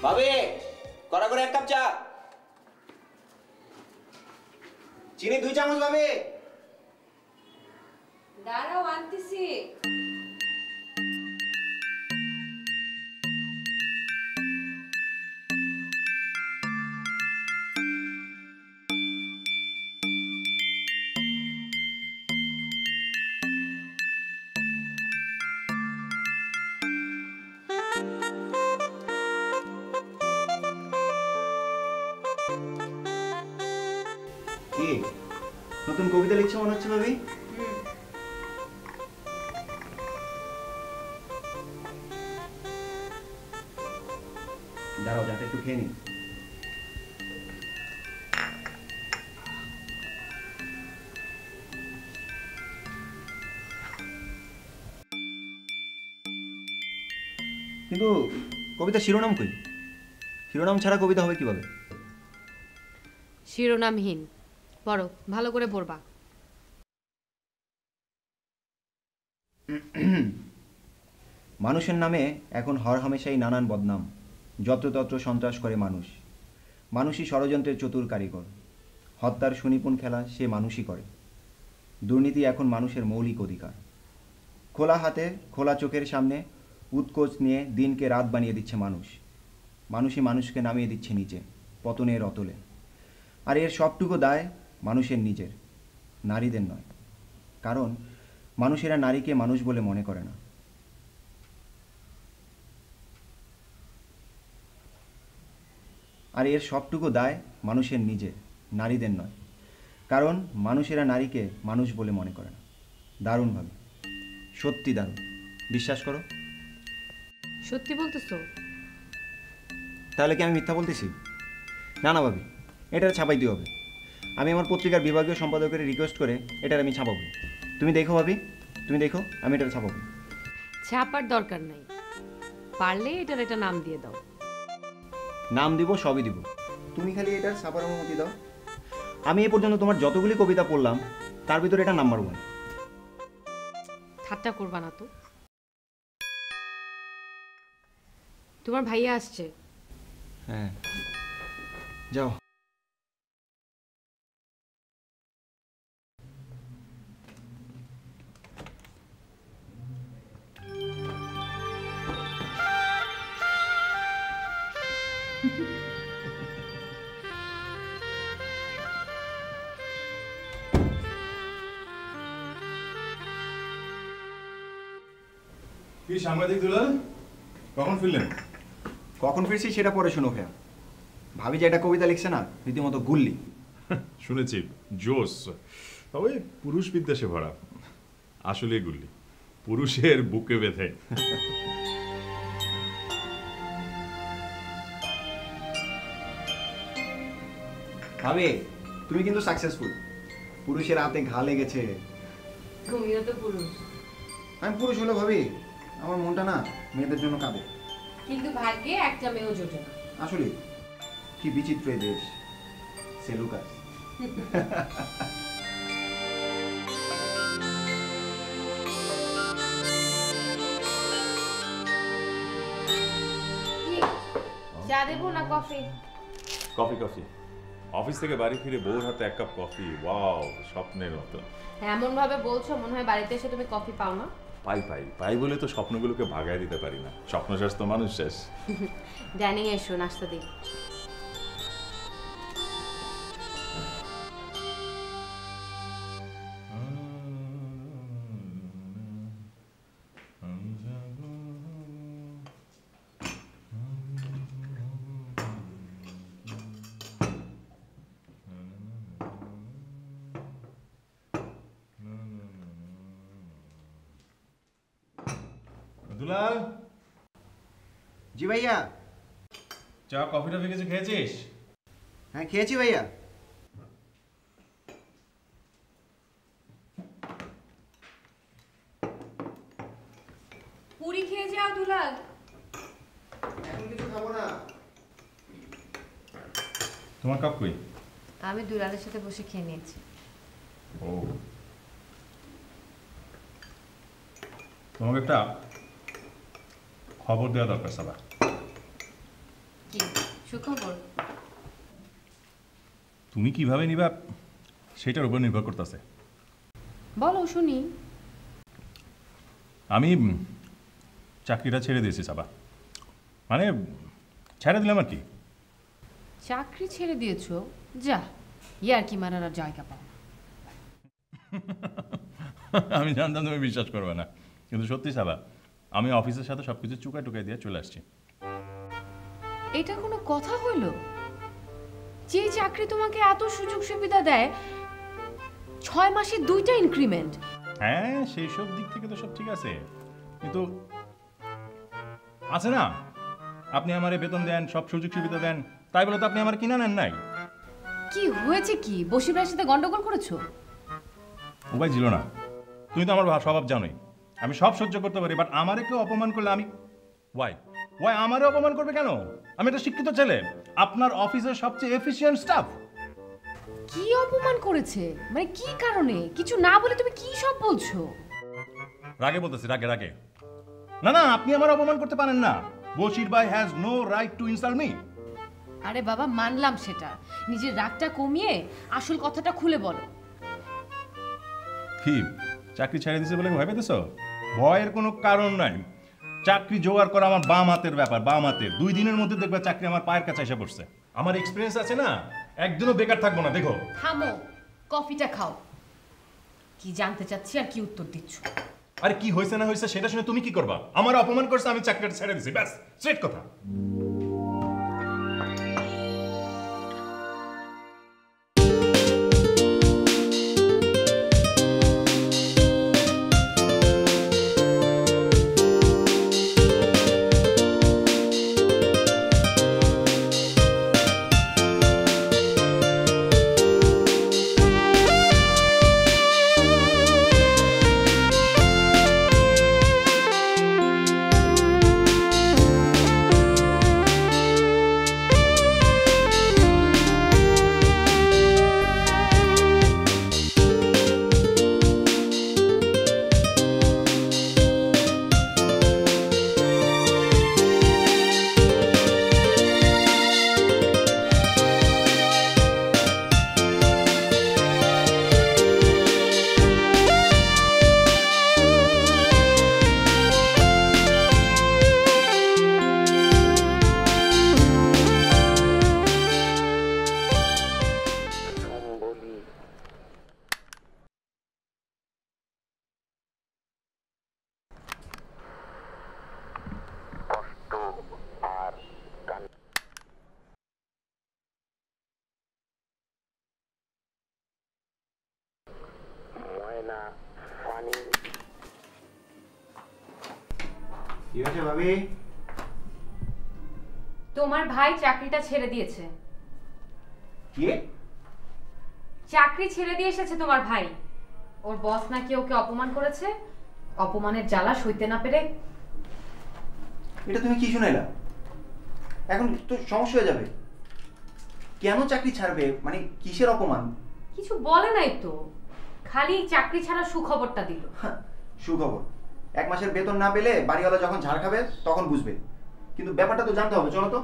ভাবি কড়া করে 1 কাপ চা, চিনি 2 চামচ ভাবি। দাঁড়াও আনতেছি। কি নতুন কবিতা লিখছো মনে হচ্ছে ভাবি? দাঁড়াও যাতে একটু খেয়ে নি। কিন্তু কবিতা শিরোনাম কই? শিরোনাম ছাড়া কবিতা হবে কিভাবে? শিরোনামহীন। পড়ো, ভালো করে পড়বা। মানুষের নামে এখন হরহামেশাই নানান বদনাম, যত্রতত্র সন্ত্রাস করে মানুষ। মানুষই ষড়যন্ত্রের চতুর কারিগর, হত্যার সুনিপুণ খেলা সে মানুষই করে। দুর্নীতি এখন মানুষের মৌলিক অধিকার। খোলা হাতে খোলা চোখের সামনে উৎকোচ নিয়ে দিনকে রাত বানিয়ে দিচ্ছে মানুষ। মানুষই মানুষকে নামিয়ে দিচ্ছে নিচে, পতনের অতলে। আর এর সবটুকু দায় মানুষের নিজের, নারীদের নয়। কারণ মানুষেরা নারীকে মানুষ বলে মনে করে না। আর এর সবটুকু দায় মানুষের নিজের, নারীদের নয়। কারণ মানুষেরা নারীকে মানুষ বলে মনে করে না। দারুণভাবে, সত্যি দারুণ। বিশ্বাস করো। সত্যি বলতেছো? তাহলে কি আমি মিথ্যা বলতেছি? না না ভাবি, এটার ছাপাইতে হবে। আমি আমার পত্রিকার বিভাগীয় সম্পাদকের রিকোয়েস্ট করে এটার আমি ছাপাবো। তুমি দেখো ভাবি, তুমি দেখো, আমি এটার ছাপাবো। ছাপার দরকার নাই, পারলে এটার একটা নাম দিয়ে দাও। নাম দিব, সবই দিব, তুমি খালি এটার ছাপার অনুমতি দাও। আমি এ পর্যন্ত তোমার যতগুলি কবিতা পড়লাম তার ভিতরে এটা নাম্বার 1। ঠাট্টা করবা না তো। তোমার ভাইয়া আসছে। হ্যাঁ, যাও। কি সাংবাদিক দুলাল, কখন ফিরলেন? কখন ফিরছি সেটা পরে শোনো ভাইয়া। ভাবি যে এটা কবিতা লিখছে না, রীতিমতো গুল্লি। শুনেছি জোস, তবে পুরুষ বিদ্বেষে ভরা। আসলে গুল্লি, পুরুষের বুকে বেঁধে। ভাবি তুমি কিন্তু সাকসেসফুল। পুরুষের হাতে ঘা লেগেছে। তুমিও তো পুরুষ। আমি পুরুষ হলো ভাবি, আমার মনটা না মেয়েদের জন্য কাঁদে। কিন্তু ভাগ্যে একটা মেয়েও জোটে না। আসলে কি বিচিত্র এই দেশ। সেলুকাস। চা দেবো না কফি? Coffee coffee. অফিস থেকে বাড়ি ফিরে বউর হাতে 1 কাপ কফি, ওয়াও, স্বপ্নের মতো। এমন ভাবে বলছো মনে হয় বাড়িতে এসে তুমি কফি পাও না। পাই পাই পাই বলে তো স্বপ্নগুলোকে ভাগায় দিতে পারি না। স্বপ্ন শেষ তো মানুষ শেষ। ডাইনিং এসো, নাস্তা দিই। দুলাল, জি ভাইয়া। চা কফিটা কিছু খেয়েছিস? হ্যাঁ খেয়েছি ভাইয়া। পুরি খেয়ে যাও দুলাল। এখন কিছু খাবো না। তোমার কাপ কই? আমি দুলালের সাথে বসে খেয়ে নিয়েছি। ও, তোমাকে একটা খবর দেওয়া দরকার সাবা। কি সুখবর? তুমি কিভাবে নিবা সেটার উপর নির্ভর করতেছে। বলো শুনি। আমি চাকরিটা ছেড়ে দিয়েছি সাবা, মানে ছেড়ে দিলাম আর কি। চাকরি ছেড়ে দিয়েছো? যা, ইয়ার কি মারার আর জায়গা পাও না। আমি জানতাম তুমি বিশ্বাস করবে না, কিন্তু সত্যি সাবা, আমি অফিসের সাথে সবকিছু চুকাই টুকাই দিয়ে চলে আসছি। এটা কোনো কথা হইল? যে চাকরি তোমাকে এত সুযোগ সুবিধা দেয়, 6 মাসে 2টা ইনক্রিমেন্ট। হ্যাঁ, সেই সব দিক থেকে তো সব ঠিক আছে, কিন্তু আছে না, আপনি আমারে বেতন দেন, সব সুযোগ সুবিধা দেন, তাই বলে তো আপনি আমার কিনা নেন নাই। কি হয়েছে? কি বশির ভাইয়ের সাথে গন্ডগোল করেছো? উপায় ছিল না, তুমি তো আমার স্বভাব জানোই, আমি সব সহ্য করতে পারি, বাট আমারে কেউ অপমান করলে আমি ওয়াই ওয়াই আমারে অপমান করবে কেন? আমি একটা শিক্ষিত ছেলে, আপনার অফিসের সবচেয়ে এফিশিয়েন্ট স্টাফ। কি অপমান করেছে? মানে কি কারণে? কিছু না বলে তুমি কি সব বলছো? রাগে বলতেছি, রাগে রাগে। না না, আপনি আমার অপমান করতে পারেন না। বশির ভাই has no right to insult me. আরে বাবা, মানলাম সেটা, নিজের রাগটা কমিয়ে আসল কথাটা খুলে বলো। কি চাকরি ছেড়ে দিছে বলে ভয় পেতেছ? ভয়ের কোনো কারণ নাই। চাকরি জোগাড় করা আমার বাম হাতের ব্যাপার, বাম হাতের। 2 দিনের মধ্যে দেখবে চাকরি আমার পায়ের কাছে এসে পড়ছে। আমার এক্সপিরিয়েন্স আছে না, একদিনও বেকার থাকবো না। দেখো, থামো, কফিটা খাও। কি জানতে চাচ্ছি আর কি উত্তর দিচ্ছ? আরে কি হয়েছে না হয়েছে সেটা শুনে তুমি কি করবা? আমার অপমান করছে, আমি চাকরিটা ছেড়ে দিছি, ব্যাস, স্ট্রেট কথা। কি হয়েছে ভাবি? তোমার ভাই চাকরিটা ছেড়ে দিয়েছে। কি? চাকরি ছেড়ে দিয়ে এসেছে তোমার ভাই। ওর বস নাকি ওকে অপমান করেছে, অপমানের জ্বালা সইতে না পেরে। এটা তুমি কি শুনাইলা? এখন তো সমস্যা হয়ে যাবে। কেন চাকরি ছাড়বে? মানে কিসের অপমান? কিছু বলে নাই তো, খালি চাকরি ছাড়া সুখবরটা দিল। সুখবর? 1 মাসের বেতন না পেলে বাড়িওয়ালা যখন ঝাড় খাবে তখন বুঝবে, কিন্তু ব্যাপারটা তো জানতে হবে। চলো তো।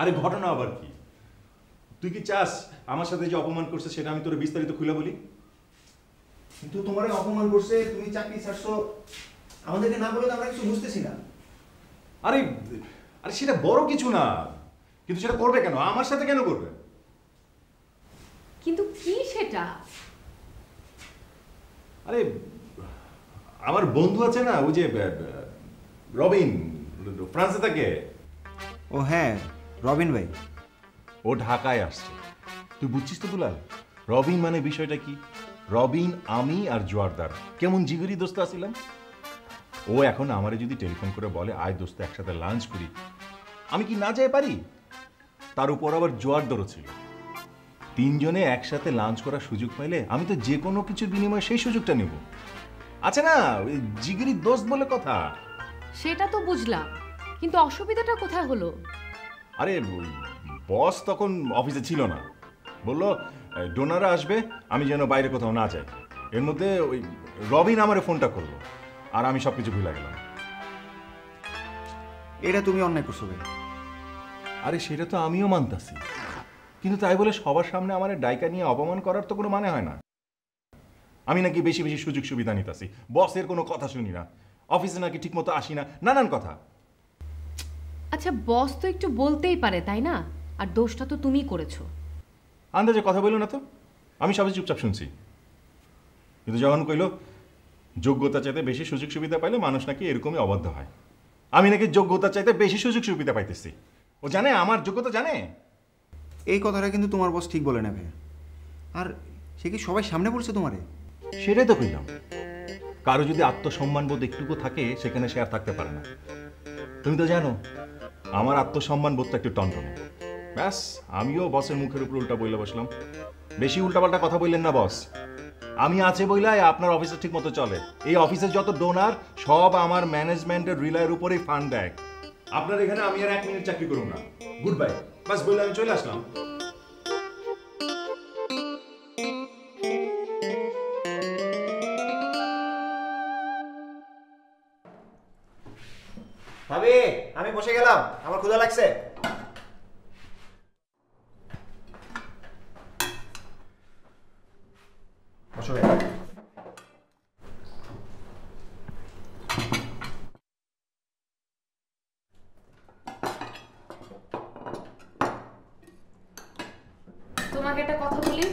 আরে ঘটনা আবার কি? তুই কি চাস আমার সাথে যে অপমান করছে সেটা আমি তোর বিস্তারিত খুলে বলি? কিন্তু তোমারে অপমান করছে, তুমি চাকরি ছাড়ছো, আমাদেরকে না বলে তো আমরা কিছু বুঝতেছি না। আরে আরে সেটা বড় কিছু না, কিন্তু সেটা করবে কেন? আমার সাথে কেন করবে? কিন্তু কি সেটা? আরে আমার বন্ধু আছে না, ওই যে রবিন, ফ্রান্সে থাকে। ও হ্যাঁ, রবিন ভাই। ও ঢাকায় আসছে, তুই বুঝছিস তো দুলাল? রবিন মানে বিষয়টা কি? রবিন, আমি আর জোয়ারদার কেমন জিগরি দোস্ত আছিলাম। ও এখন আমারে যদি টেলিফোন করে বলে আয় দোস্ত একসাথে লাঞ্চ করি, আমি কি না যাই পারি? তার উপর আবার জোয়ারদারও ছিল। 3 জনে একসাথে লাঞ্চ করার সুযোগ পাইলে আমি তো যে কোনো কিছুর বিনিময়ে সেই সুযোগটা নেব। আছে না, ওই জিগরি দোস্ত বলে কথা। সেটা তো বুঝলাম, কিন্তু অসুবিধাটা কোথায় হলো? আরে বস তখন অফিসে ছিল না, বলল ডোনাররা আসবে, আমি যেন বাইরে কোথাও না যাই। এর মধ্যে ওই রবিন আমার ফোনটা করলো, আর আমি সব কিছু ভুলে গেলাম। এটা তুমি অন্যায় করছো ভাই। আরে সেটা তো আমিও মানতাছি, কিন্তু তাই বলে সবার সামনে আমার ডাইকা নিয়ে অপমান করার তো কোনো মানে হয় না। আমি নাকি বেশি বেশি সুযোগ সুবিধা নিতাছি, বসের কোনো কথা শুনি না, অফিসে নাকি ঠিকমতো আসি না, নানান কথা। আচ্ছা বস তো একটু বলতেই পারে তাই না? আর দোষটা তো তুমিই করেছো। আন্দাজে কথা বললো না তো, আমি সবাই চুপচাপ শুনছি। কিন্তু যখন কইল যোগ্যতা চাইতে বেশি সুযোগ সুবিধা পাইলে মানুষ নাকি এরকমই অবাধ্য হয়, আমি নাকি যোগ্যতা চাইতে বেশি সুযোগ সুবিধা পাইতেছি। ও জানে আমার যোগ্যতা জানে। এই কথাটা কিন্তু তোমার বস ঠিক বলে নেবে। আর সে কি সবাই সামনে বলছে তোমারে? সেটাই তো কইলাম, কারো যদি আত্মসম্মান বোধ একটুকু থাকে সেখানে সে আর থাকতে পারে না। তুমি তো জানো আমার আত্মসম্মান বোধটা একটু টনটনে। ব্যাস আমিও বসের মুখের উপর উল্টা বইলে বসলাম। বেশি উল্টাপাল্টা কথা বললেন না বস, আমি আছে বইলাই আপনার অফিসে ঠিক মতো চলে। এই অফিসের যত ডোনার সব আমার ম্যানেজমেন্টের রিলায়ের উপরেই ফান্ড দেয়। আপনার এখানে আমি আর 1 মিনিট চাকরি করুন না, গুড বাই। বাস বললে আমি চলে আসলাম। ভাবি আমি বসে গেলাম, আমার ক্ষুধা লাগছে। বসো ভাই। তোমাকে একটা কথা বলি,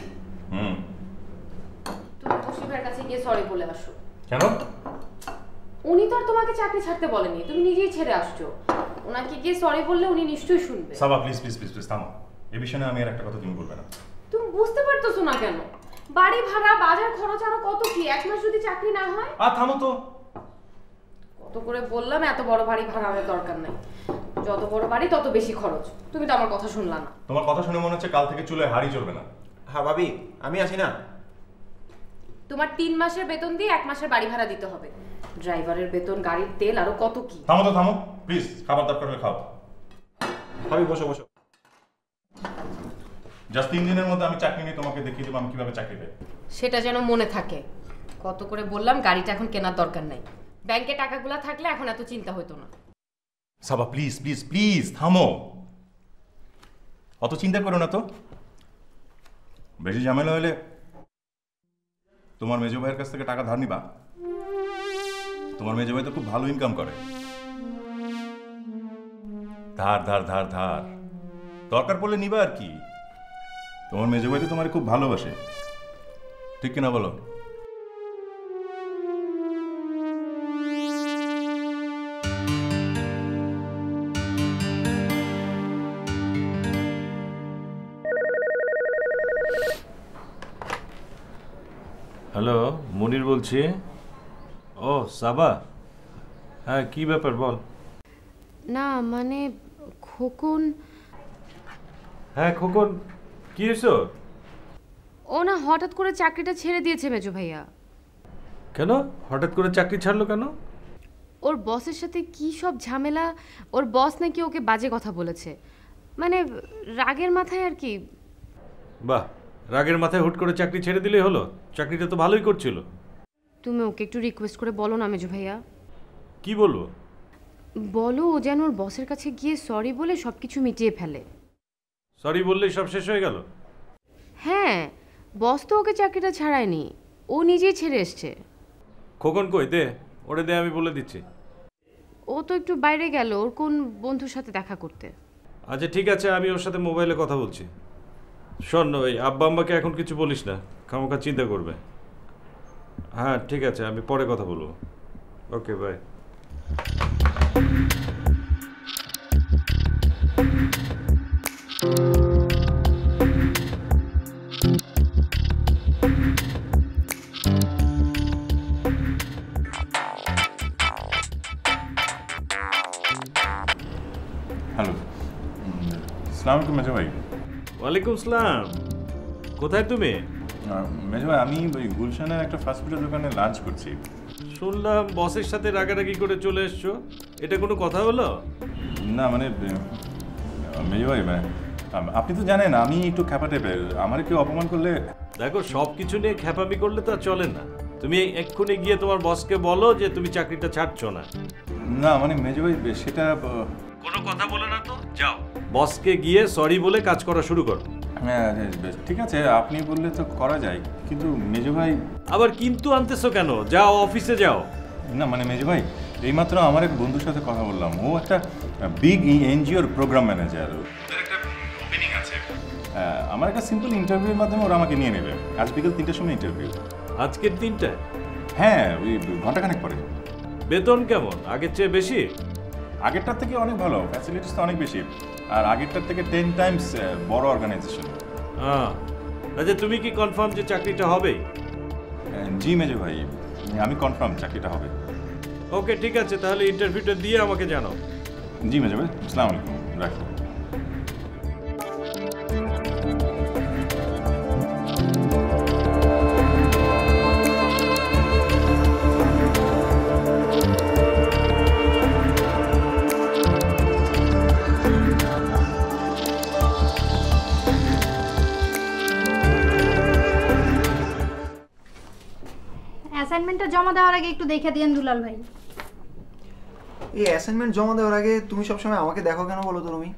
তুমি বসি ভাইয়ের কাছে গিয়ে সরি বলে আসো। কেন? উনি তো আর তোমাকে চাকরি ছাড়তে বলেনি, তুমি নিজেই ছেড়ে আসছো। ওনাকে গিয়ে সরি বললে উনি নিশ্চয়ই শুনবে। সাবা প্লিজ প্লিজ প্লিজ প্লিজ থামো। এই বিষয়ে আমি আর একটা কথা তুমি বলবে না। তুমি বুঝতে পারতেছো না কেন? বাড়ি ভাড়া, বাজার খরচ আরো কত কি, 1 মাস যদি চাকরি না হয়। আর থামো তো। কত করে বললাম এত বড় বাড়ি ভাড়া আমার দরকার নাই, যত বড় বাড়ি তত বেশি খরচ। তুমি তো আমার কথা শুনলা না। তোমার কথা শুনে মনে হচ্ছে কাল থেকে চুলে হাড়ি চলবে না। হ্যাঁ ভাবি আমি আসি না। তোমার 3 মাসের বেতন দিয়ে 1 মাসের বাড়ি ভাড়া দিতে হবে, ড্রাইভারের বেতন, গাড়ির তেল, আরো কত কি। থামো তো থামো প্লিজ, খাবার দরকার হলে খাও। ভাবি বসো বসো। জাস্ট 3 দিনের মধ্যে আমি চাকরি নিয়ে তোমাকে দেখিয়ে দেবো আমি কিভাবে চাকরি পাই। সেটা যেন মনে থাকে। কত করে বললাম গাড়িটা এখন কেনার দরকার নাই, ব্যাংকে টাকাগুলা থাকলে এখন এত চিন্তা হতো না। সাবা প্লিজ প্লিজ প্লিজ থামো, অত চিন্তা করো না তো। বেশি ঝামেলা হলে তোমার মেজো ভাইয়ের কাছ থেকে টাকা ধার নিবা। তোমার মেজো ভাই তো খুব ভালো ইনকাম করে। ধার ধার ধার ধার দরকার পড়লে নিবা আর কি। তোমার মেজো ভাই তো তোমার খুব ভালোবাসে, ঠিক কিনা বলো? হ্যালো, মনির বলছি। ও সাবা, হ্যাঁ কি ব্যাপার বল। না মানে খোকন। হ্যাঁ খোকন, কি হয়েছে? ও না হঠাৎ করে চাকরিটা ছেড়ে দিয়েছে মেজো ভাইয়া। কেন হঠাৎ করে চাকরি ছাড়লো কেন? ওর বসের সাথে কি সব ঝামেলা, ওর বস নাকি ওকে বাজে কথা বলেছে, মানে রাগের মাথায় আর কি। বাহ, রাগের মাথায় হুট করে চাকরি ছেড়ে দিলেই হলো? চাকরিটা তো ভালোই করছিল। তুমি ওকে একটু রিকোয়েস্ট করে বলো না মেজো ভাইয়া। কি বলবো? বলো ও যেন ওর বসের কাছে গিয়ে সরি বলে সব কিছু মিটিয়ে ফেলে। সরি বললেই সব শেষ হয়ে গেল? হ্যাঁ, বস তো ওকে চাকরিটা ছাড়ায়নি, ও নিজেই ছেড়ে এসছে। খোকন কই, দে ওরে, দে আমি বলে দিচ্ছি। ও তো একটু বাইরে গেল ওর কোন বন্ধুর সাথে দেখা করতে। আচ্ছা ঠিক আছে, আমি ওর সাথে মোবাইলে কথা বলছি। শোন, ওই আব্বা আম্মাকে এখন কিছু বলিস না, খামোখা চিন্তা করবে। হ্যাঁ ঠিক আছে, আমি পরে কথা বলবো। Okay bye. হ্যালো, আসসালামু আলাইকুম মেজো ভাই। ওয়ালাইকুম আসসালাম। কোথায় তুমি? মেজো ভাই আমি ওই গুলশানের একটা ফাস্টফুডের দোকানে লাঞ্চ করছি। শুনলাম বসের সাথে রাগারাগি করে চলে এসছো, এটা কোনো কথা হলো? না মানে মেজো ভাই আপনি তো জানেন আমি একটু খ্যাপা টাইপের, আমার কেউ অপমান করলে। দেখো সব কিছু নিয়ে খ্যাপামি করলে তো আর চলে না। তুমি এক্ষুনি গিয়ে তোমার বসকে বলো যে তুমি চাকরিটা ছাড়ছো না। না মানে মেজো ভাই সেটা কোনো কথা বলে না তো, যাও বসকে গিয়ে সরি বলে কাজ করা শুরু করো। হ্যাঁ ঠিক আছে, আপনি বললে তো করা যায়, কিন্তু মেজো ভাই। আবার কিন্তু আনতেছো কেন? যাও অফিসে যাও। না মানে মেজো ভাই, এইমাত্র আমার এক বন্ধুর সাথে কথা বললাম, ও একটা বিগ এনজিওর প্রোগ্রাম ম্যানেজার, একটা ওপেনিং আছে। আমার একটা সিম্পল ইন্টারভিউর মাধ্যমে ওরা আমাকে নিয়ে নেবে। আজ বিকেল 3টার সময় ইন্টারভিউ। আজকের দিনটায়? হ্যাঁ, ওই ঘন্টাখানেক পরে। বেতন কেমন? আগের চেয়ে বেশি? আগেরটার থেকে অনেক ভালো, ফ্যাসিলিটিস তো অনেক বেশি, আর আগেরটার থেকে 10 টাইমস বড় অর্গানাইজেশন। হ্যাঁ, আচ্ছা তুমি কি কনফার্ম যে চাকরিটা হবেই? জি মেজো ভাই, আমি কনফার্ম চাকরিটা হবে। ওকে ঠিক আছে, তাহলে ইন্টারভিউটা দিয়ে আমাকে জানাও। জি মেজো ভাই, আসসালামু আলাইকুম, রাখি। অ্যাসাইনমেন্টটা জমা দেওয়ার আগে একটু দেখে দিয়েন দুলাল ভাই। এই অ্যাসাইনমেন্ট জমা দেওয়ার আগে তুমি সবসময় আমাকে দেখো কেন বলো তো রুমি?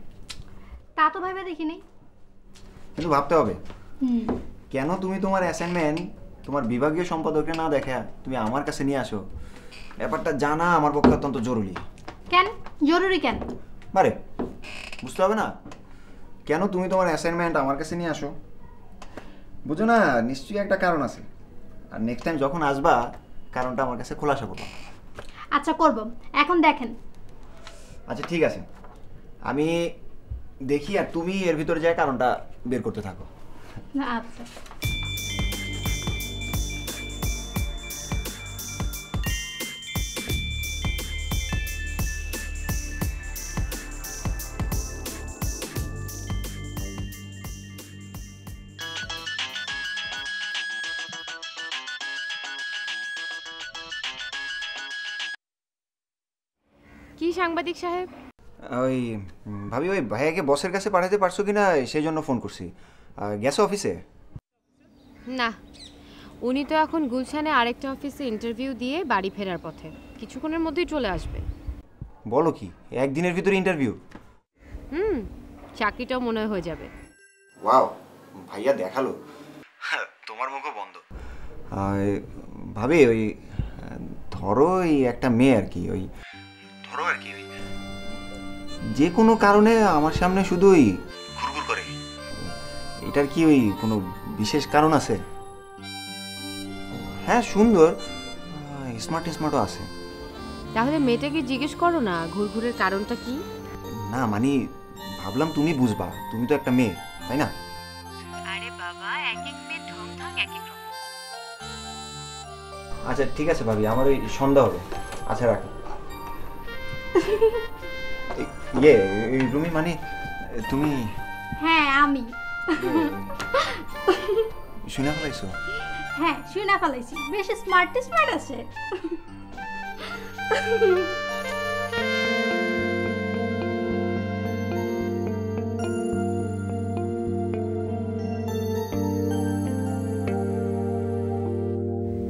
তা তো ভেবে দেখিনি। কিন্তু ভাবতে হবে, কেন তুমি তোমার অ্যাসাইনমেন্ট তোমার বিভাগীয় সম্পাদককে না দেখে তুমি আমার কাছে নিয়ে আসো? ব্যাপারটা জানা আমার পক্ষে অত্যন্ত জরুরি। কেন জরুরি? কেন বারে বুঝতে হবে না? কেন তুমি তোমার অ্যাসাইনমেন্ট আমার কাছে নিয়ে আসো? বুঝো না, নিশ্চয়ই একটা কারণ আছে। আর নেক্সট টাইম যখন আসবা কারণটা আমার কাছে খোলাসা করবা। আচ্ছা করব, এখন দেখেন। আচ্ছা ঠিক আছে, আমি দেখি আর তুমি এর ভিতরে যায় কারণটা বের করতে থাকো। আচ্ছা। কি সাংবাদিক সাহেব? ওই ভাবি, ওই ভাইয়াকে বসের কাছে পাঠাতে পারছো কিনা সেই জন্য ফোন করছি। গেছো অফিসে? না, উনি তো এখন গুলশানে আরেকটা অফিসে ইন্টারভিউ দিয়ে বাড়ি ফেরার পথে, কিছুক্ষণের মধ্যেই চলে আসবে। বলো কি, একদিনের ভিতরে ইন্টারভিউ? চাকরিটাও মনে হয় হয়ে যাবে। ওয়াও, ভাইয়া দেখালো। তোমার মুখও বন্ধ। ভাবি ওই ধরো এই একটা মেয়ে আর কি, ওই ধরো আর কি, যে কোনো কারণে আমার সামনে শুধুই ঘুরঘুর করে, এটার কি ওই কোনো বিশেষ কারণ আছে? হ্যাঁ সুন্দর, স্মার্টও আছে। তাহলে মেয়েটাকে জিজ্ঞেস করো না ঘুরঘুরের কারণটা কি। না মানে ভাবলাম তুমি বুঝবা, তুমি তো একটা মেয়ে, তাই না? আরে বাবা, এক এক মেয়ে ঢং ঢং এক এক রকম। আচ্ছা ঠিক আছে ভাবি, আমার ওই সন্ধ্যা হবে। আচ্ছা রাখি। ইয়ে রুমি, মানে তুমি? হ্যাঁ আমি। শুনে ফেলাইছো? হ্যাঁ শুনে ফেলাইছি, বেশ স্মার্ট আছে।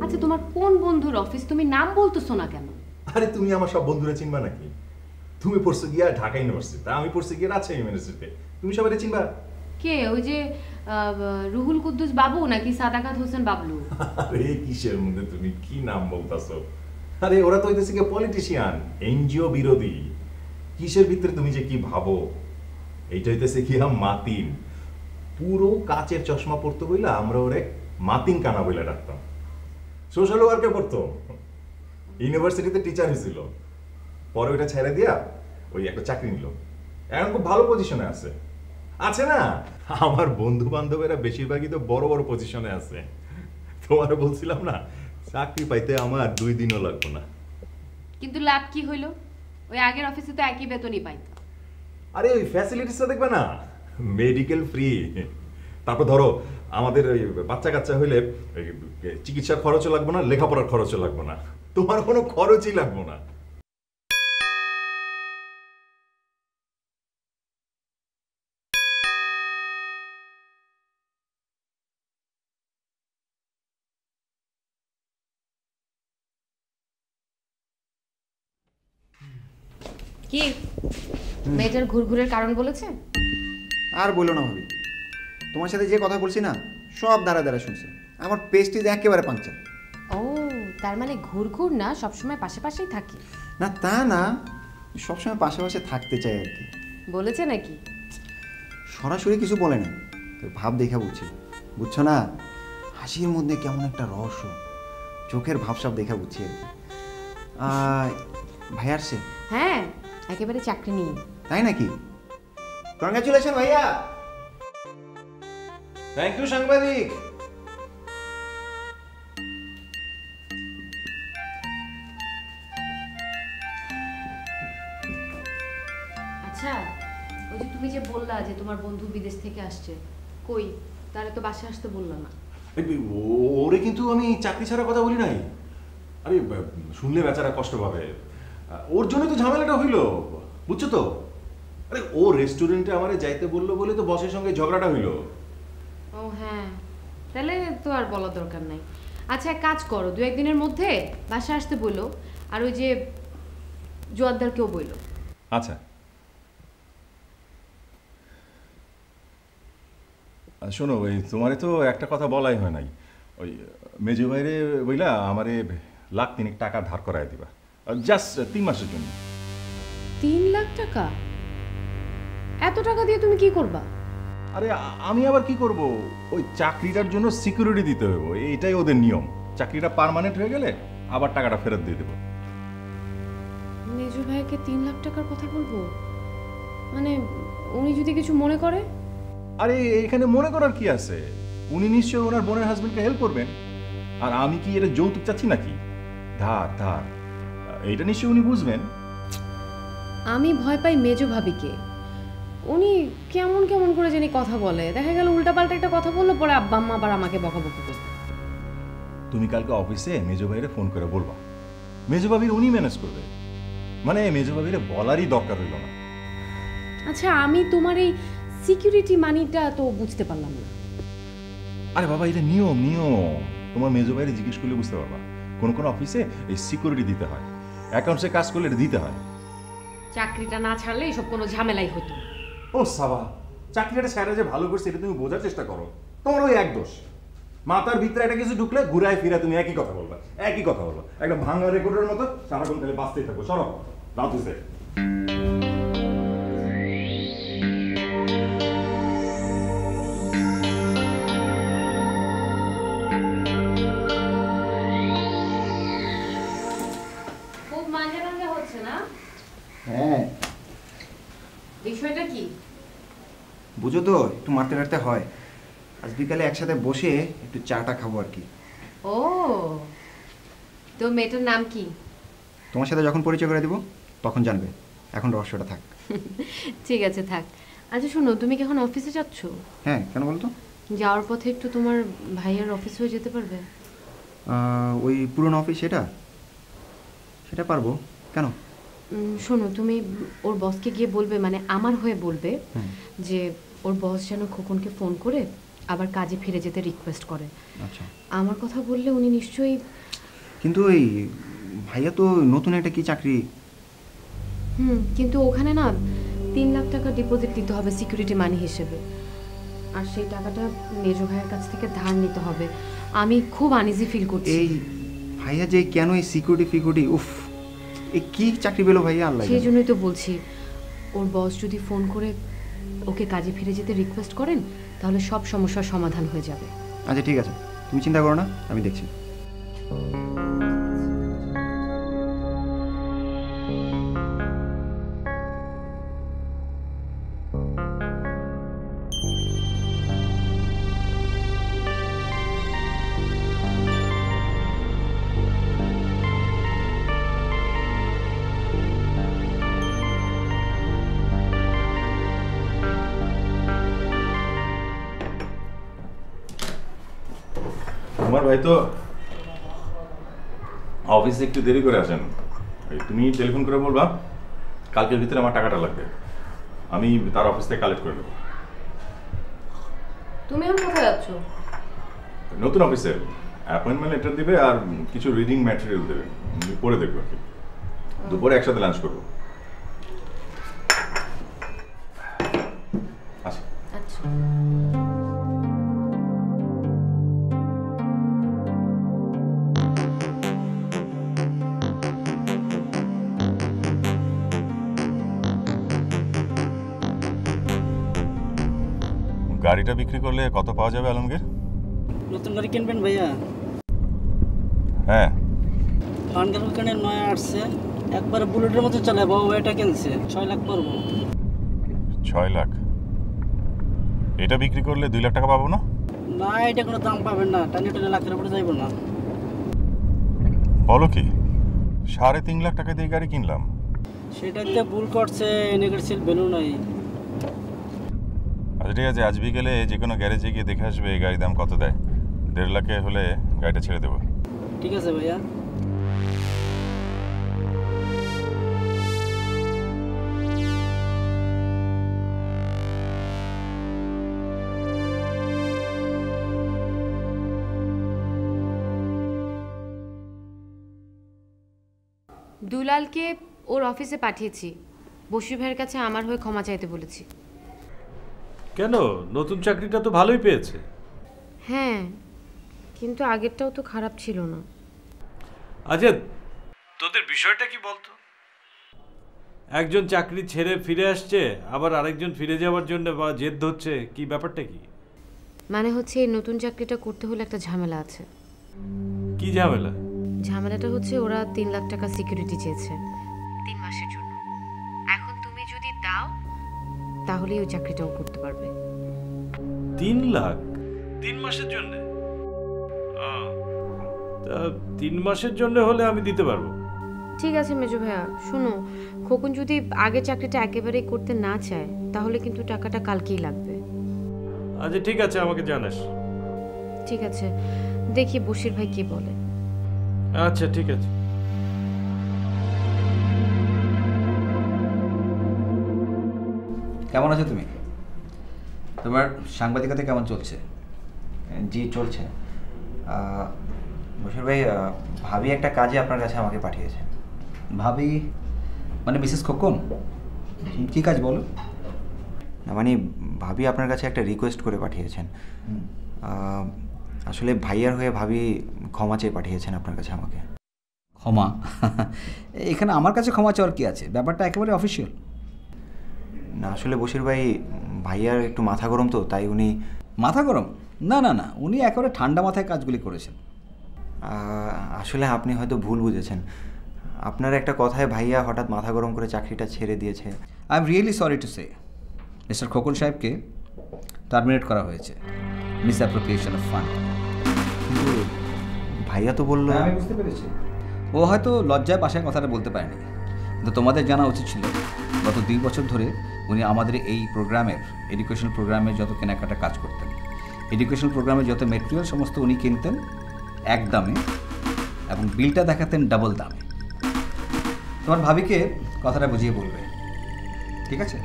আচ্ছা তোমার কোন বন্ধুর অফিস, তুমি নাম বলতেছো না কেন? আরে তুমি আমার সব বন্ধুরা চিনবা নাকি? তুমি পড়ছো গিয়া ঢাকা ইউনিভার্সিটিতে, আমি পড়ছি গিয়া রাজশাহী ইউনিভার্সিটিতে, তুমি সবাই চিনবা। কে? ওই যে রুহুল কুদ্দুস বাবু নাকি সাদাকাত হোসেন বাবলু? আরে কিসের মধ্যে তুমি কি নাম বলতাছো? আরে ওরা তো হইতেছে কি পলিটিশিয়ান, এনজিও বিরোধী। কিসের ভিতরে তুমি যে কি ভাবো? এইটা হইতেছে কি মাতিন। পুরো কাচের চশমা পড়তে বইলা আমরা ওরে মাতিন কানা বইলা ডাকতাম। সোশ্যাল ওয়ার্কে পড়তো, ইউনিভার্সিটিতে টিচার হয়েছিল, পরে ওইটা ছেড়ে দিয়া ওই একটা চাকরি নিল, এখন খুব ভালো পজিশনে আছে। আছে না, আমার বন্ধু বান্ধবেরা বেশিরভাগই তো বড় বড় পজিশনে আছে। তোমার বলছিলাম না, চাকরি পাইতে আমার 2 দিনও লাগবে না। কিন্তু লাভ কি হইলো? ওই আগের অফিসে তো একই বেতনই পাইতো। আরে ওই ফ্যাসিলিটিসটা দেখবে না, মেডিকেল ফ্রি, তারপর ধরো আমাদের ওই বাচ্চা কাচ্চা হইলে চিকিৎসার খরচও লাগবে না, লেখাপড়ার খরচও লাগবে না, তোমার কোনো খরচই লাগবে না। কি মেয়েটার ঘুরঘুরের কারণ বলেছে? আর বলো না ভাবি, তোমার সাথে যে কথা বলছি না সব দ্বারা দ্বারা শুনছে। আমার পেস্টিজ একেবারে পাংচার। ও, তার মানে ঘুরঘুর না, সবসময় পাশাপাশিই থাকে। না তা না, সবসময় পাশাপাশি থাকতে চাই আর কি। বলেছে নাকি? সরাসরি কিছু বলে না, তবে ভাব দেখা বুঝছি, বুঝছো না? হাসির মধ্যে কেমন একটা রহস্য, চোখের ভাবসাব দেখা বুঝছি আর কি। ভাই আসছে? হ্যাঁ, একেবারে চাকরি নিয়ে। তাই নাকি? কংগ্রাচুলেশন ভাইয়া। থ্যাংক ইউ সাংবাদিক। আচ্ছা, ওই যে তুমি যে বললা যে তোমার বন্ধু বিদেশ থেকে আসছে, কই তারে তো বাসায় আসতে বললা না? ওরে কিন্তু আমি চাকরি ছাড়া কথা বলি নাই। আরে শুনলে বেচারা কষ্ট পাবে, ওর জন্য তো ঝামেলাটা হইলো, বুঝছো তো? আরে ও রেস্টুরেন্টে আমারে যাইতে বললো বলে তো বসের সঙ্গে ঝগড়াটা হইলো। ও হ্যাঁ, তাহলে তো আর বলার দরকার নাই। আচ্ছা, এক কাজ করো, 2-1 দিনের মধ্যে বাসায় আসতে বললো, আর ওই যে জোয়ারদারকেও বললো। আচ্ছা, শোনো, ওই তোমারে তো একটা কথা বলাই হয় নাই। ওই মেজো ভাইরে বইলা আমারে 1,03,000 টাকা ধার করায় দিবা, জাস্ট 3 মাসের জন্য। 3 লাখ টাকা? এত টাকা দিয়ে তুমি কি করবা? আরে আমি আবার কি করব? ওই চাকরিটার জন্য সিকিউরিটি দিতে হবে, এটাই ওদের নিয়ম। চাকরিটা পার্মানেন্ট হয়ে গেলে আবার টাকাটা ফেরত দিয়ে দেবো। মেজো ভাইকে 3 লাখ টাকার কথা বলবো? মানে উনি যদি কিছু মনে করে? আরে এখানে মনে করার কি আছে? উনি নিশ্চয়ই ওনার বোনের হাজবেন্ডকে হেল্প করবেন। আর আমি কি এটা যৌতুক চাচ্ছি নাকি? ধার ধার, এইটা নিশ্চয়ই উনি বুঝবেন। আমি ভয় পাই মেজো ভাবিকে। উনি কেমন কেমন করে জানি কথা বলে, দেখা গেল উল্টাপাল্টা একটা কথা বললো, পরে আব্বা আম্মা আবার আমাকে বকাবকি করবে। তুমি কালকে অফিসে মেজো ভাইরে ফোন করে বলবা, মেজো ভাবির উনি ম্যানেজ করবে। মানে মেজো ভাবিরে বলারই দরকার হইল না। আচ্ছা, আমি তোমার এই সিকিউরিটি মানিটা তো বুঝতে পারলাম না। আরে বাবা, এটা নিয়ম নিয়ম। তোমার মেজো ভাইরে জিজ্ঞেস করলে বুঝতে পারবা। কোন কোন অফিসে এই সিকিউরিটি দিতে হয়, অ্যাকাউন্টসে কাজ করলে এটা দিতে হয়। চাকরিটা না ছাড়লে এসব কোনো ঝামেলাই হতো। ও সাবা, চাকরিটা ছাড়া যে ভালো করছে এটা তুমি বোঝার চেষ্টা করো। তোমার ওই এক দোষ, মাথার ভিতরে একটা কিছু ঢুকলে ঘুরায় ফিরে তুমি একই কথা বলবা, একই কথা বলবা, একটা ভাঙা রেকর্ডের মতো সারাক্ষণ খালি বাঁচতেই থাকবো। সরো রাত হইছে। খুব মাঝে মাঝে হচ্ছে না? হ্যাঁ, বিষয়টা কি? বুঝো তো, একটু মারতে মারতে হয়। আজ বিকালে একসাথে বসে একটু চাটা খাবো আর কি। ও, তো মেয়েটার নাম কি? তোমার সাথে যখন পরিচয় করে দিব তখন জানবে, এখন রহস্যটা থাক। ঠিক আছে, থাক। আচ্ছা শোনো, তুমি কি এখন অফিসে যাচ্ছ? হ্যাঁ, কেন বলতো? যাওয়ার পথে একটু তোমার ভাইয়ের অফিস হয়ে যেতে পারবে? ওই পুরনো অফিস, সেটা পারবো। কেন? শোনো, তুমি ওর বসকে গিয়ে বলবে, মানে আমার হয়ে বলবে, যে ওর বস যেন খোকনকে ফোন করে আবার কাজে ফিরে যেতে রিকোয়েস্ট করে। আচ্ছা, আমার কথা বললে উনি নিশ্চয়ই। কিন্তু এই ভাইয়া তো নতুন একটা কি চাকরি। কিন্তু ওখানে না 3 লাখ টাকা ডিপোজিট দিতে হবে সিকিউরিটি মানি হিসেবে, আর সেই টাকাটা মেজো ভাইয়ের কাছ থেকে ধার নিতে হবে। আমি খুব আনইজি ফিল করছি। এই ভাইয়া যে কেন এই সিকিউরিটি, উফ, এই কি চাকরি পেলো ভাইয়া, আল্লাহ। সেই জন্যই তো বলছি, ওর বস যদি ফোন করে ওকে কাজে ফিরে যেতে রিকোয়েস্ট করেন, তাহলে সব সমস্যার সমাধান হয়ে যাবে। আচ্ছা ঠিক আছে, তুমি চিন্তা করো না, আমি দেখছি। তোমার ভাই তো অফিসে একটু দেরি করে আসেন। তুমি টেলিফোন করে বলবা কালকের ভিতরে আমার টাকাটা লাগবে, আমি তার অফিস থেকে কালেক্ট করে নেবো। তুমি এখন কোথায় যাচ্ছ? নতুন অফিসে অ্যাপয়েন্টমেন্ট লেটার দিবে আর কিছু রিডিং ম্যাটেরিয়াল দেবে, আমি পড়ে দেখবো আর কি। দুপুরে একসাথে লাঞ্চ করবো। গাড়িটা বিক্রি করলে কত পাওয়া যাবে আলমগীর? নতুন গাড়ি কিনবেন ভাইয়া? হ্যাঁ। ফান্ডের ওখানে নয়া আসছে, একবার বুলেটের মতো চলে, বাবু এটা কিনছে 6 লাখ পড়বো। 6 লাখ? এটা বিক্রি করলে 2 লাখ টাকা পাবো না? না, এটা কোনো দাম পাবেন না, টানি টানি লাখের উপরে যাইব না। বলো কি, 3.5 লাখ টাকা দিয়ে গাড়ি কিনলাম? সেটাতে ভুল করছে, নেগেটিভ ভ্যালু নাই। আচ্ছা ঠিক আছে, আজ বিকেলে যে কোনো গ্যারেজে গিয়ে দেখে আসবে এই গাড়ির দাম কত দেয়। 1.5 লাখে হলে গাড়িটা ছেড়ে দেবো। ঠিক আছে ভাইয়া। দুলালকে ওর অফিসে পাঠিয়েছি, বশির ভাইয়ের কাছে আমার হয়ে ক্ষমা চাইতে বলেছি। কেন? নতুন চাকরিটা তো ভালোই পেয়েছে। হ্যাঁ, কিন্তু আগেরটাও তো খারাপ ছিল না। আচ্ছা, তোদের বিষয়টা কি বলতো? একজন চাকরি ছেড়ে ফিরে আসছে, আবার আরেকজন ফিরে যাওয়ার জন্য বা জেদ ধরছে, কি ব্যাপারটা কি? মানে হচ্ছে এই নতুন চাকরিটা করতে হলে একটা ঝামেলা আছে। কি ঝামেলা? ঝামেলাটা হচ্ছে ওরা 3 লাখ টাকা সিকিউরিটি চেয়েছে 3 মাসের জন্য। এখন তুমি যদি দাও তাহলেই ওই চাকরিটাও করতে পারবে। 3 লাখ 3 মাসের জন্য? 3 মাসের জন্য হলে আমি দিতে পারবো। ঠিক আছে মেজো ভাইয়া, শোনো, খোকন যদি আগে চাকরিটা একেবারেই করতে না চায় তাহলে কিন্তু টাকাটা কালকেই লাগবে। আচ্ছা ঠিক আছে, আমাকে জানাস। ঠিক আছে, দেখি বশির ভাই কি বলে। আচ্ছা ঠিক আছে। কেমন আছো তুমি? তোমার সাংবাদিকতা কেমন চলছে? জি চলছে। বশির ভাই, ভাবি একটা কাজে আপনার কাছে আমাকে পাঠিয়েছে। ভাবি মানে মিসেস খোকন? কী কাজ বলো? না মানে ভাবি আপনার কাছে একটা রিকোয়েস্ট করে পাঠিয়েছেন। আসলে ভাইয়ার হয়ে ভাবি ক্ষমা চেয়ে পাঠিয়েছেন আপনার কাছে আমাকে। ক্ষমা? এখানে আমার কাছে ক্ষমা চাওয়ার কী আছে? ব্যাপারটা একেবারে অফিসিয়াল। না আসলে বশির ভাই, ভাইয়ার একটু মাথা গরম তো, তাই উনি। মাথা গরম? না না না, উনি একেবারে ঠান্ডা মাথায় কাজগুলি করেছেন। আসলে আপনি হয়তো ভুল বুঝেছেন। আপনার একটা কথায় ভাইয়া হঠাৎ মাথা গরম করে চাকরিটা ছেড়ে দিয়েছে। I am really sorry to say, mister Khokon সাহেবকে টার্মিনেট করা হয়েছে মিসঅ্যাপ্রোপ্রিয়েশন অফ ফান্ড। কিন্তু ভাইয়া তো বললো। আমি বুঝতে পেরেছি, ও হয়তো লজ্জায় বাসায় কথাটা বলতে পারেনি, কিন্তু তোমাদের জানা উচিত ছিল গত 2 বছর ধরে উনি আমাদের এই প্রোগ্রামের, এডুকেশন প্রোগ্রামের যত কেনাকাটা কাজ করতেন, এডুকেশন প্রোগ্রামের যত মেটেরিয়াল সমস্ত উনি কিনতেন এক দামে এবং বিলটা দেখাতেন ডাবল দামে। তোমার ভাবিকে কথাটা বুঝিয়ে বলবে, ঠিক আছে?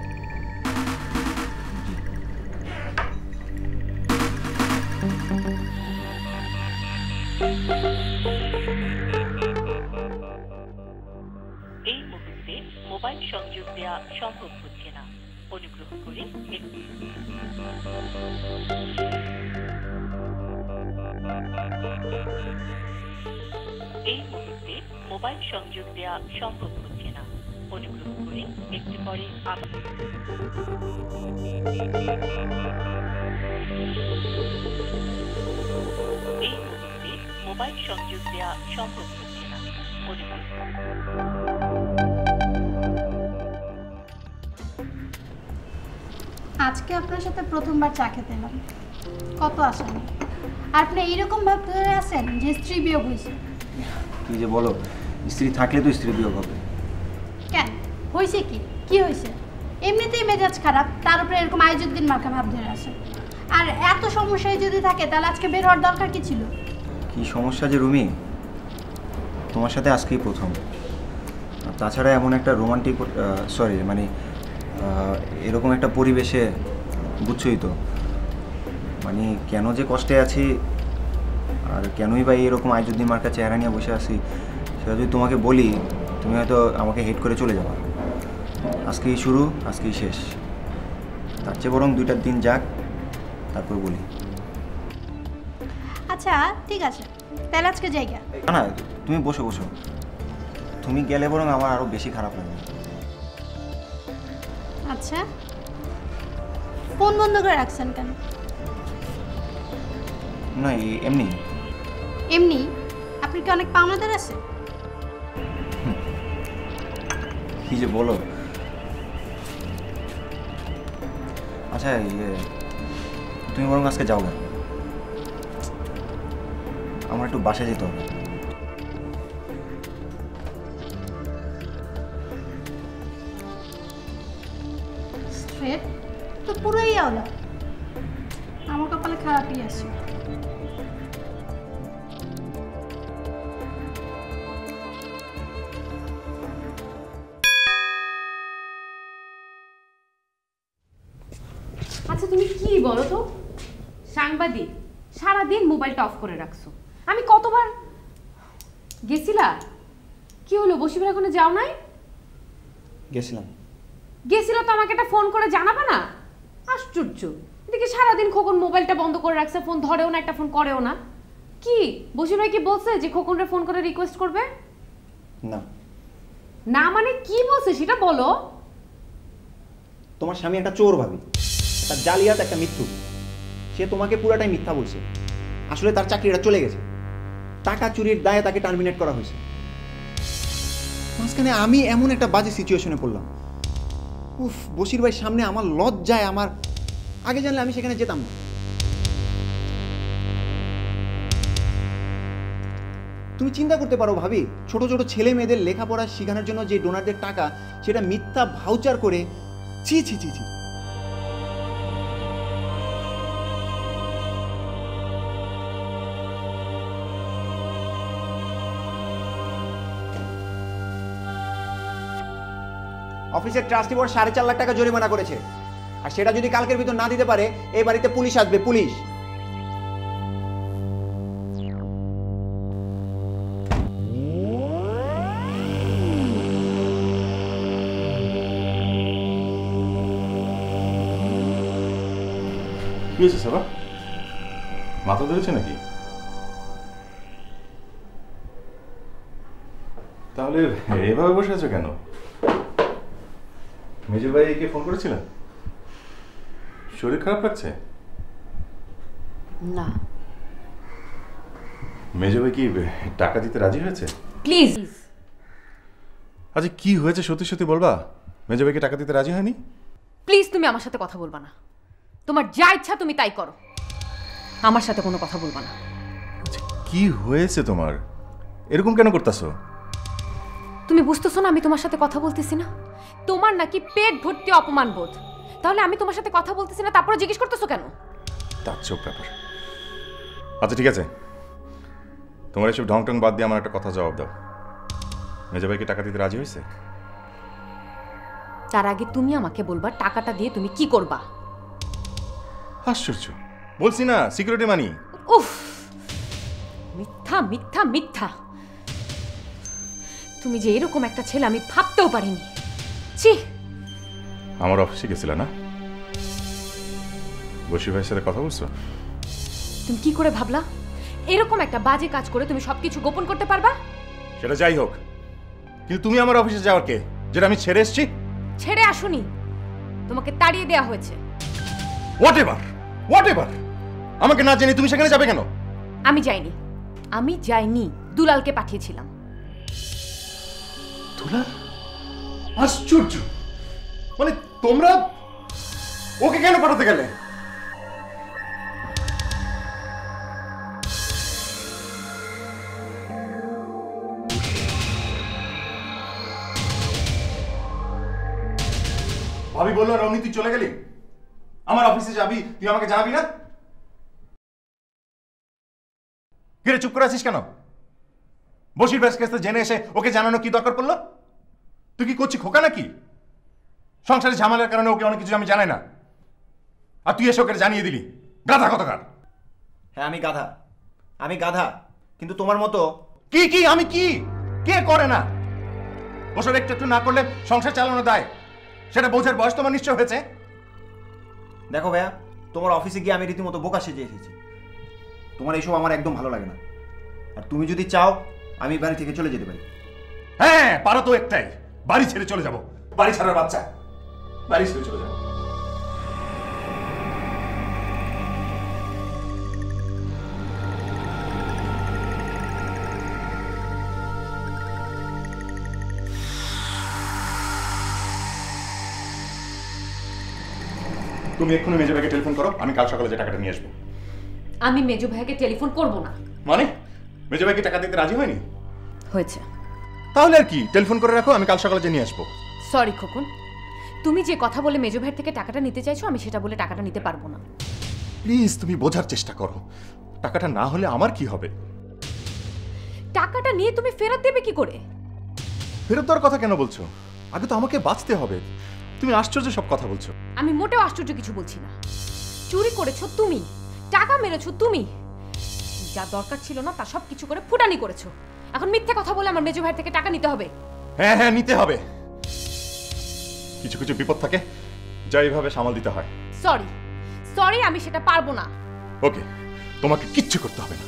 এই মুহূর্তে মোবাইল সংযোগ দেওয়া সম্ভব হচ্ছে না, অনুগ্রহ করে এই মুহূর্তে মোবাইল সংযোগ দেওয়া সম্ভব হচ্ছে না, অনুগ্রহ করে একটু পরে এই মুহূর্তে মোবাইল সংযোগ দেওয়া সম্ভব হচ্ছে না, অনুগ্রহ। আজকে আপনার সাথে প্রথমবার চা খেতে এলাম, কত আশা নেই। আর আপনি এইরকম ভাবতে ধরে আছেন যে স্ত্রী বিয়োগ হয়েছে। কি যে বলো, স্ত্রী থাকলে তো স্ত্রী বিয়োগ হবে। কেন হয়েছে? কি হয়েছে? এমনিতেই মেজাজ খারাপ, তার উপরে এরকম আইজুদ্দিন মার্কা ভাব ধরে আসে। আর এত সমস্যায় যদি থাকে তাহলে আজকে বের হওয়ার দরকার কি ছিল? কি সমস্যা যে রুমি, তোমার সাথে আজকেই প্রথম। আর তাছাড়া এমন একটা রোমান্টিক, সরি মানে এরকম একটা পরিবেশে, বুঝছোই তো মানে কেন যে কষ্টে আছি আর কেনই বা এরকম আইজুদ্দিন মার্কা চেহারা নিয়ে বসে আছি, সেটা যদি তোমাকে বলি তুমি হয়তো আমাকে হেট করে চলে যাবা। আজকেই শুরু, আজকেই শেষ। তার চেয়ে বরং 2টা দিন যাক, তারপর বলি। আচ্ছা ঠিক আছে, তাহলে আজকে জায়গা। না না, তুমি বসো বসো, তুমি গেলে বরং আমার আরও বেশি খারাপ লাগবে। আচ্ছা ফোন বন্ধ করে রাখছেন কেন? না এমনি। এমনি? আপনি কি অনেক পাওনাদার আছে? কি যে বলো। আচ্ছা তুমি বরং আজকে যাও না, আমার একটু বাসায় যেতে হবে। স্ট্রেট তো পুরোই আওলা। আমার কপালে খারাপই আছে। আচ্ছা তুমি কি বলো তো, সাংবাদিক সারাদিন মোবাইলটা অফ করে রাখছো, আমি কতবার গেছিলা? কি হলো, বসিবার এখনো যাও নাই? গেছিলাম। গেছিলা তো আমাকে একটা ফোন করে জানাবা না? আশ্চর্য, এদিকে সারাদিন খোকন মোবাইলটা বন্ধ করে রাখছে, ফোন ধরেও না, একটা ফোন করেও না। কি বসির ভাই কি বলছে যে খোকনরে ফোন করে রিকোয়েস্ট করবে? না। না মানে কি বলছে সেটা বলো। তোমার স্বামী একটা চোর ভাবি, একটা জালিয়াত, একটা মিথ্যুক। সে তোমাকে পুরাটাই মিথ্যা বলছে। আসলে তার চাকরিটা চলে গেছে, টাকা চুরির দায়ে তাকে টার্মিনেট করা হয়েছে। মাঝখানে আমি এমন একটা বাজে সিচুয়েশনে পড়লাম। উফ, বশির ভাইয়ের সামনে আমার লজ্জায়, আমার আগে জানলে আমি সেখানে যেতাম না। তুমি চিন্তা করতে পারো ভাবি, ছোট ছোট ছেলে মেয়েদের লেখাপড়া শেখানোর জন্য যে ডোনারদের টাকা, সেটা মিথ্যা ভাউচার করে। ছি ছি ছি ছি। অফিসের ট্রাস্টি বোর্ড 4.5 লাখ টাকা জরিমানা করেছে, আর সেটা যদি কালকের ভিতর না দিতে পারে, এই বাড়িতে পুলিশ আসবে, পুলিশ। কি হয়েছে সাবা, মাথা ধরেছে নাকি? তাহলে এভাবে বসে আছো কেন? মেজর ভাইকে ফোন করেছিলেন? শরীর খারাপ লাগছে? না। মেজর ভাই কি টাকা দিতে রাজি হয়েছে? প্লিজ। আচ্ছা কি হয়েছে সত্যি সত্যি বলবা? মেজর ভাইকে টাকা দিতে রাজি হয়নি? প্লিজ তুমি আমার সাথে কথা বলবা না, তোমার যা ইচ্ছা তুমি তাই করো, আমার সাথে কোনো কথা বলবা না। আচ্ছা কি হয়েছে তোমার, এরকম কেন করতেছো? তুমি বুঝতেছো না আমি তোমার সাথে কথা বলতেছি না? তোমার নাকি পেট ভর্তি অপমান বোধ, তাহলে আমি তোমার সাথে কথা বলতেছি না তারপরে জিজ্ঞেস করতেছো কেন? তার চোখ ব্যাপার। আচ্ছা ঠিক আছে, তোমার এসব ঢং টং বাদ দিয়ে আমার একটা কথা জবাব দাও। মেজর ভাইকে টাকা দিতে রাজি হয়েছে? তার আগে তুমি আমাকে বলবা টাকাটা দিয়ে তুমি কি করবা। আশ্চর্য, বলছি না সিকিউরিটি মানি। উফ, মিথ্যা মিথ্যা মিথ্যা। তুমি যে এরকম একটা ছেলে আমি ভাবতেও পারিনি। ছি। আমার অফিসে গেছিল না, বশির ভাইয়ের সাথে কথা বলছো? তুমি কি করে ভাবলা এরকম একটা বাজে কাজ করে তুমি সবকিছু গোপন করতে পারবা? সেটা যাই হোক, কিন্তু তুমি আমার অফিসে যাওয়ার কে, যেটা আমি ছেড়ে এসেছি? ছেড়ে আসুনি, তোমাকে তাড়িয়ে দেওয়া হয়েছে। হোয়াট এভার, আমাকে না জেনে তুমি সেখানে যাবে কেন? আমি যাইনি, দুলালকে পাঠিয়েছিলাম। দুলাল? আশ্চর্য, মানে তোমরা ওকে কেন পাঠাতে গেলে? ভাবি বললো রমনি তুই চলে গেলি, আমার অফিসে যাবি, তুই আমাকে জানাবি না? কিরে চুপ করে আছিস কেন? বশির ভাইয়ের কাছে জেনে এসে ওকে জানানো কি দরকার পড়লো? তুই কি করছিস খোকা নাকি? সংসারে ঝামেলার কারণে ওকে অনেক কিছু আমি জানাই না, আর তুই এসে ওকে জানিয়ে দিলি। গাধা কতকার। হ্যাঁ আমি গাধা, কিন্তু তোমার মতো। কি আমি কি কে করে না? ওসব একটু একটু না করলে সংসার চালানো দায়, সেটা বোঝার বয়স তোমার নিশ্চয় হয়েছে। দেখো ভাইয়া, তোমার অফিসে গিয়ে আমি রীতিমতো বোকা সেজে এসেছি। তোমার এইসব আমার একদম ভালো লাগে না, আর তুমি যদি চাও আমি বাড়ি থেকে চলে যেতে পারি। হ্যাঁ পারো তো একটাই, বাড়ি ছেড়ে চলে যাব। বাড়ি ছাড়ার বাচ্চা, বাড়ি ছেড়ে চলে যাবো। তুমি এক্ষুনি মেজো ভাইকে টেলিফোন করো, আমি কাল সকালে যে টাকাটা নিয়ে আসবো। আমি মেজো ভাইকে টেলিফোন করব না। মানে মেজো ভাইকে টাকা দিতে রাজি হয়নি? হয়েছে। তাহলে আর কি, টেলিফোন করে রাখো, আমি কাল সকালে যে নিয়ে আসবো। সরি খোকন, তুমি যে কথা বলে মেজো ভাইয়ের থেকে টাকাটা নিতে চাইছো, আমি সেটা বলে টাকাটা নিতে পারবো না। প্লিজ তুমি বোঝার চেষ্টা করো, টাকাটা না হলে আমার কি হবে? টাকাটা নিয়ে তুমি ফেরত দেবে কি করে? ফেরত দেওয়ার কথা কেন বলছো? আগে তো আমাকে বাঁচতে হবে। তুমি আশ্চর্য সব কথা বলছো। আমি মোটেও আশ্চর্য কিছু বলছি না। চুরি করেছো তুমি, টাকা মেরেছো তুমি, যা দরকার ছিল না তা সব কিছু করে ফুটানি করেছো। এখন মিথ্যে কথা বলে আমার মেজো ভাইয়ের থেকে টাকা নিতে হবে? হ্যাঁ হ্যাঁ, নিতে হবে। কিছু কিছু বিপদ থাকে যা এইভাবে সামাল দিতে হয়। সরি সরি, আমি সেটা পারবো না। ওকে, তোমাকে কিচ্ছু করতে হবে না,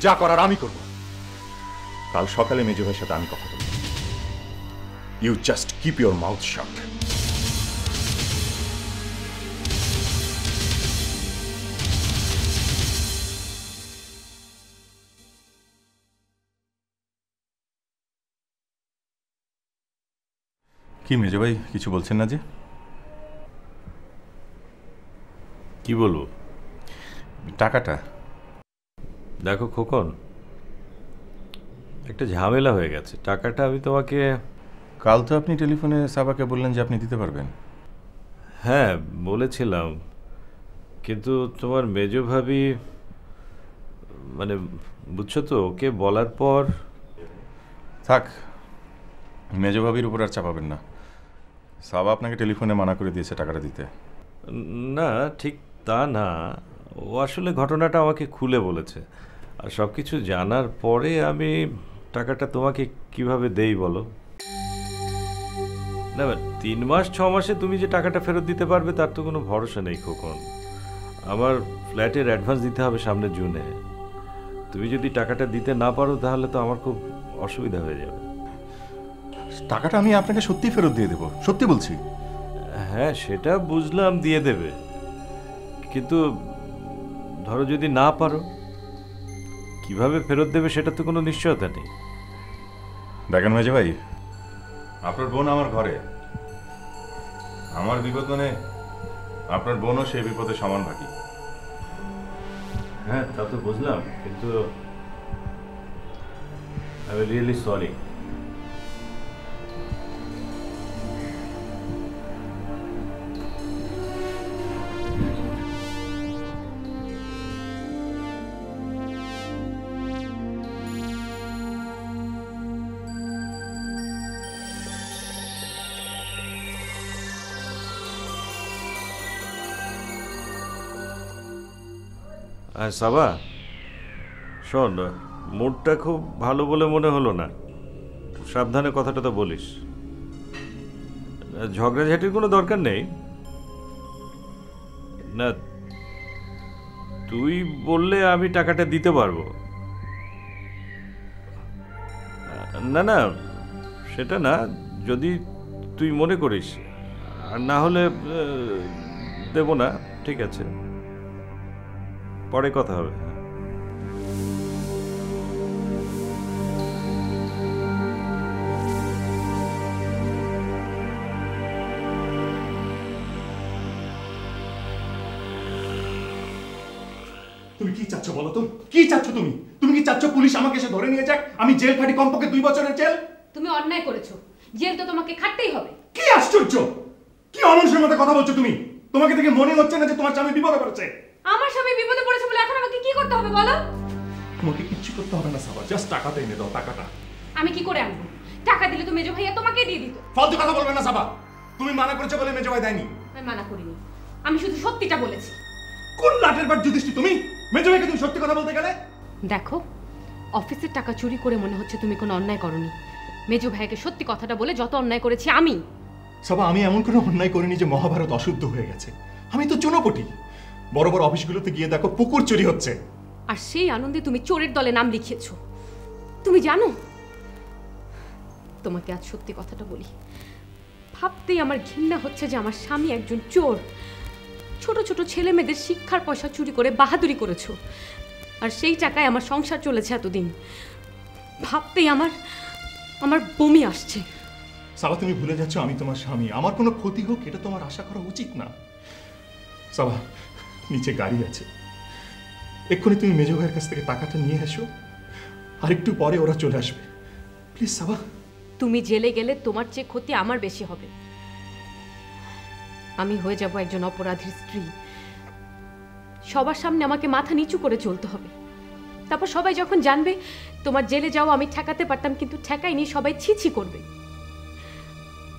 যা করার আমি করব। কাল সকালে মেজো ভাইয়ের সাথে আমি কথা বলবো। You just keep your mouth shut. কি মেজো ভাই কিছু বলছেন না যে? কি বলবো? টাকাটা দেখো খোকন, একটা ঝামেলা হয়ে গেছে। টাকাটা আমি তোমাকে কাল তো আপনি টেলিফোনে সাবাকে বললেন যে আপনি দিতে পারবেন। হ্যাঁ বলেছিলাম, কিন্তু তোমার মেজো ভাবি, মানে বুঝছো তো, ওকে বলার পর। থাক, মেজো ভাবির উপর আর চাপাবেন না। সাবা আপনাকে টেলিফোনে মানা করে দিয়েছে টাকাটা দিতে। না ঠিক তা না, ও আসলে ঘটনাটা আমাকে খুলে বলেছে। আর সব কিছু জানার পরে আমি টাকাটা তোমাকে কিভাবে দেই বলো? না 3 মাস 6 মাসে তুমি যে টাকাটা ফেরত দিতে পারবে তার তো কোনো ভরসা নেই খোকন। আমার ফ্ল্যাটের অ্যাডভান্স দিতে হবে সামনের জুনে। তুমি যদি টাকাটা দিতে না পারো তাহলে তো আমার খুব অসুবিধা হয়ে যাবে। টাকাটা আমি আপনাকে সত্যি ফেরত দিয়ে দেবো, সত্যি বলছি। হ্যাঁ সেটা বুঝলাম, দিয়ে দেবে, কিন্তু ধরো যদি না পারো, কিভাবে ফেরত দেবে সেটা তো কোনো নিশ্চয়তা নেই। দেখেন মেজো ভাই, আপনার বোন আমার ঘরে, আমার বিপদ মানে আপনার বোনও সেই বিপদে সমান ভাগী। হ্যাঁ তা তো বুঝলাম, কিন্তু আই এম রিয়েলি সরি। আর সাবা শোন, মুডটা খুব ভালো বলে মনে হলো না, সাবধানে কথাটা তো বলিস। ঝগড়াঝাটির কোনো দরকার নেই। না তুই বললে আমি টাকাটা দিতে পারবো। না না সেটা না, যদি তুই মনে করিস, আর না হলে দেব না। ঠিক আছে, পরে কথা হবে। তুমি কি চাচ্ছ বলো তো? কি চাচ্ছ তুমি? তুমি কি চাচ্ছ পুলিশ আমাকে এসে ধরে নিয়ে যাক, আমি জেল খাটি, কমপক্ষে 2 বছরের জেল? তুমি অন্যায় করেছো, জেল তো তোমাকে খাটতেই হবে। কি আশ্চর্য, কি অমানুষের মতো কথা বলছো তুমি? তোমাকে দেখে মনে হচ্ছে না যে তোমার স্বামী বিপদে পড়েছে? আমার স্বামী বিপদে পড়েছে বলে এখন আমাকে কি করতে হবে বলো? তোমাকে কিচ্ছু করতে হবে না সাবা, জাস্ট টাকাটা এনে দাও। টাকাটা আমি কি করে আনবো? টাকা দিলে তো মেজো ভাইয়া তোমাকে দিয়ে দিত। ফালতু কথা বলবে না সাবা, তুমি মানা করেছো বলে মেজো ভাই দেয়নি। আমি মানা করিনি, আমি শুধু সত্যিটা বলেছি। কোন লাটের বার যুধিষ্ঠির তুমি? মেজো ভাইকে তুমি সত্যি কথা বলতে গেলে? দেখো, অফিসের টাকা চুরি করে মনে হচ্ছে তুমি কোনো অন্যায় করনি। মেজো ভাইকে সত্যি কথাটা বলে যত অন্যায় করেছি আমি। সাবা, আমি এমন কোনো অন্যায় করিনি যে মহাভারত অশুদ্ধ হয়ে গেছে। আমি তো চুনোপটি। বড় বড় অফিসগুলোতে গিয়ে দেখো পুকুর চুরি হচ্ছে, আর সেই আনন্দে তুমি চোরের দলে নাম লিখিয়েছো। তুমি জানো, তোমাকে আজ সত্যি কথাটা বলি, ভাবতেই আমার ঘৃণা হচ্ছে যে আমার স্বামী একজন চোর। ছোট ছোট ছেলে মেয়েদের শিক্ষার পয়সা চুরি করে বাহাদুরি করেছো, আর সেই টাকায় আমার সংসার চলেছে এতদিন। ভাবতেই আমার বমি আসছে। সাবা, তুমি ভুলে যাচ্ছ আমি তোমার স্বামী। আমার কোনো ক্ষতি হোক এটা তোমার আশা করা উচিত না। সাবা, নিচে গাড়ি আছে, এক্ষুনি তুমি মেজো ভাইয়ের কাছ থেকে টাকাটা নিয়ে এসো, আর একটু পরে ওরা চলে আসবে। প্লিজ সাবা। তুমি জেলে গেলে তোমার চেয়ে ক্ষতি আমার বেশি হবে। আমি হয়ে যাব একজন অপরাধীর স্ত্রী। সবার সামনে আমাকে মাথা নিচু করে চলতে হবে। তারপর সবাই যখন জানবে তোমার জেলে যাও আমি ঠেকাতে পারতাম, কিন্তু ঠেকাইনি, সবাই ছিছি করবে।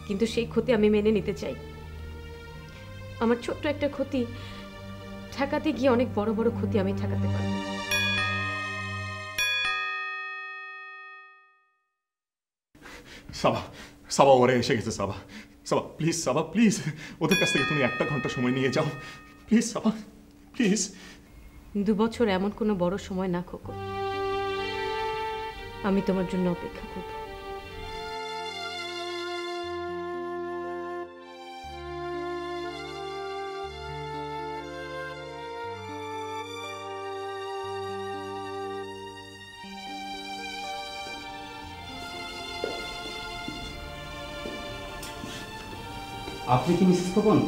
কিন্তু সেই ক্ষতি আমি মেনে নিতে চাই। আমার ছোট্ট একটা ক্ষতি ঠেকাতে গিয়ে অনেক বড় বড় ক্ষতি আমি ঠেকাতে পারবো। সাবা, সাবা ওরা এসে গেছে। সাবা, সাবা প্লিজ, সাবা প্লিজ, ওদের কাছ থেকে তুমি 1 ঘন্টা সময় নিয়ে যাও প্লিজ। Saba please. 2 বছর এমন কোনো বড় সময় না খোকন, আমি তোমার জন্য অপেক্ষা করব। আপনি কি মিসেস খোকন?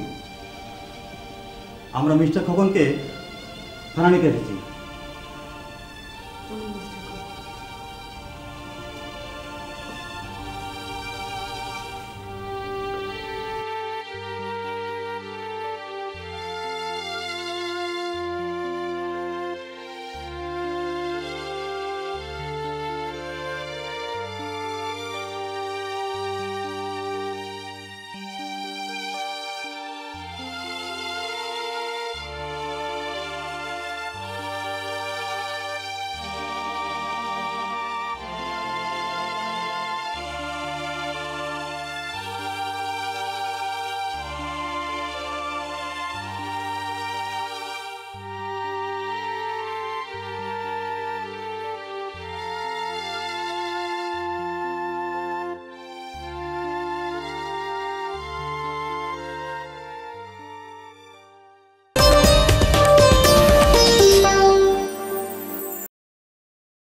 আমরা মিস্টার খোকনকে থানা নিতে এসেছি।